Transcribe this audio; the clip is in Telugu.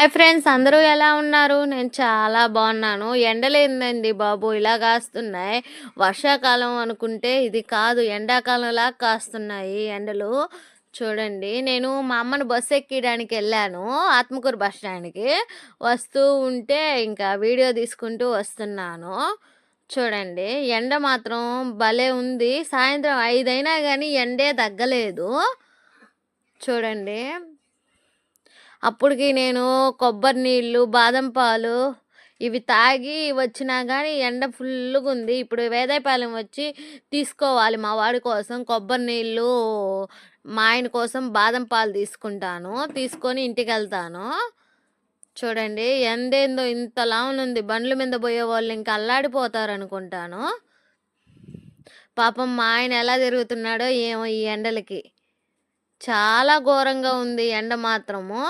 హాయ్ ఫ్రెండ్స్, అందరూ ఎలా ఉన్నారు? నేను చాలా బాగున్నాను. ఎండలేందండి బాబు ఇలా కాస్తున్నాయి. వర్షాకాలం అనుకుంటే ఇది కాదు, ఎండాకాలంలా కాస్తున్నాయి ఎండలు. చూడండి, నేను మా అమ్మని బస్సు ఎక్కియడానికి వెళ్ళాను ఆత్మకూరు బస్ స్టాండ్కి. వస్తూ ఉంటే ఇంకా వీడియో తీసుకుంటూ వస్తున్నాను. చూడండి, ఎండ మాత్రం భలే ఉంది. సాయంత్రం 5 అయినా కానీ ఎండే తగ్గలేదు. చూడండి, అప్పటికి నేను కొబ్బరి నీళ్ళు, బాదం పాలు ఇవి తాగి వచ్చినా కానీ ఎండ ఫుల్లుగా ఉంది. ఇప్పుడు వేదాయపాలెం వచ్చి తీసుకోవాలి మా వాడి కోసం కొబ్బరి నీళ్ళు, మా ఆయన కోసం బాదం పాలు తీసుకుంటాను. తీసుకొని ఇంటికి వెళ్తాను. చూడండి, ఎండేందో ఇంతలా ఉంది. బండ్ల మీద పోయే వాళ్ళు ఇంకా అల్లాడిపోతారు అనుకుంటాను. పాపం మా ఆయన ఎలా తిరుగుతున్నాడో ఏమో ఈ ఎండలకి. చాలా ఘోరంగా ఉంది ఎండ మాత్రము.